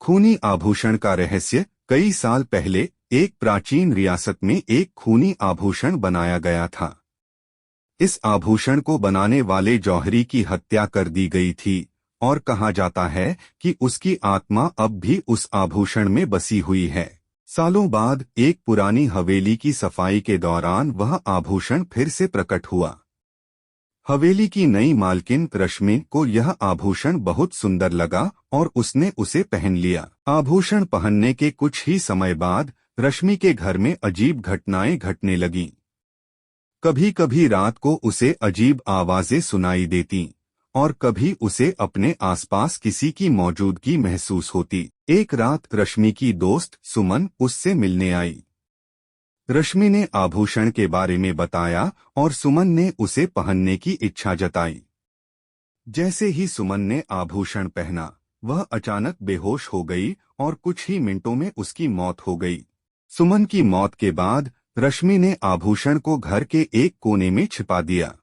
खूनी आभूषण का रहस्य। कई साल पहले एक प्राचीन रियासत में एक खूनी आभूषण बनाया गया था। इस आभूषण को बनाने वाले जौहरी की हत्या कर दी गई थी और कहा जाता है कि उसकी आत्मा अब भी उस आभूषण में बसी हुई है। सालों बाद एक पुरानी हवेली की सफाई के दौरान वह आभूषण फिर से प्रकट हुआ। हवेली की नई मालकिन रश्मि को यह आभूषण बहुत सुंदर लगा और उसने उसे पहन लिया। आभूषण पहनने के कुछ ही समय बाद रश्मि के घर में अजीब घटनाएं घटने लगीं। कभी कभी रात को उसे अजीब आवाजें सुनाई देती और कभी उसे अपने आसपास किसी की मौजूदगी महसूस होती। एक रात रश्मि की दोस्त सुमन उससे मिलने आई। रश्मि ने आभूषण के बारे में बताया और सुमन ने उसे पहनने की इच्छा जताई। जैसे ही सुमन ने आभूषण पहना, वह अचानक बेहोश हो गई और कुछ ही मिनटों में उसकी मौत हो गई। सुमन की मौत के बाद रश्मि ने आभूषण को घर के एक कोने में छिपा दिया,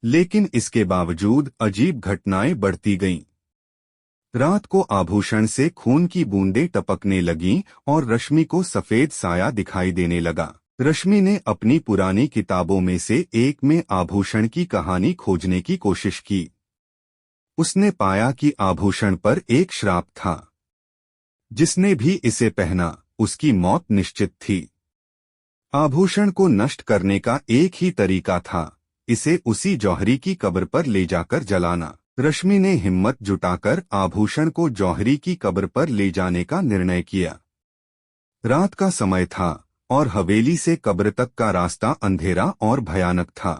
लेकिन इसके बावजूद अजीब घटनाएं बढ़ती गईं। रात को आभूषण से खून की बूंदें टपकने लगीं और रश्मि को सफेद साया दिखाई देने लगा। रश्मि ने अपनी पुरानी किताबों में से एक में आभूषण की कहानी खोजने की कोशिश की। उसने पाया कि आभूषण पर एक श्राप था। जिसने भी इसे पहना, उसकी मौत निश्चित थी। आभूषण को नष्ट करने का एक ही तरीका था, इसे उसी जौहरी की कब्र पर ले जाकर जलाना। रश्मि ने हिम्मत जुटाकर आभूषण को जौहरी की कब्र पर ले जाने का निर्णय किया। रात का समय था और हवेली से कब्र तक का रास्ता अंधेरा और भयानक था।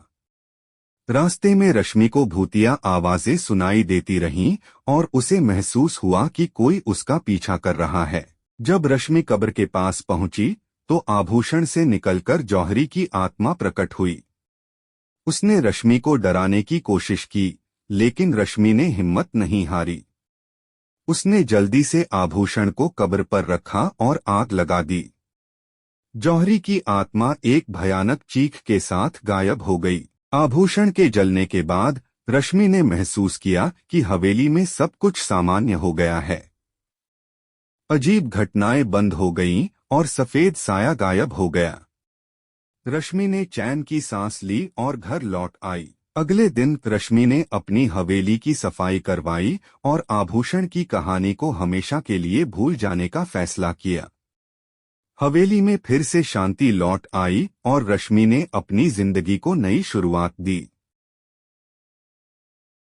रास्ते में रश्मि को भूतिया आवाजें सुनाई देती रहीं और उसे महसूस हुआ कि कोई उसका पीछा कर रहा है। जब रश्मि कब्र के पास पहुंची तो आभूषण से निकलकर जौहरी की आत्मा प्रकट हुई। उसने रश्मि को डराने की कोशिश की, लेकिन रश्मि ने हिम्मत नहीं हारी। उसने जल्दी से आभूषण को कब्र पर रखा और आग लगा दी। जौहरी की आत्मा एक भयानक चीख के साथ गायब हो गई। आभूषण के जलने के बाद रश्मि ने महसूस किया कि हवेली में सब कुछ सामान्य हो गया है। अजीब घटनाएं बंद हो गईं और सफेद साया गायब हो गया। रश्मि ने चैन की सांस ली और घर लौट आई। अगले दिन रश्मि ने अपनी हवेली की सफाई करवाई और आभूषण की कहानी को हमेशा के लिए भूल जाने का फैसला किया। हवेली में फिर से शांति लौट आई और रश्मि ने अपनी जिंदगी को नई शुरुआत दी।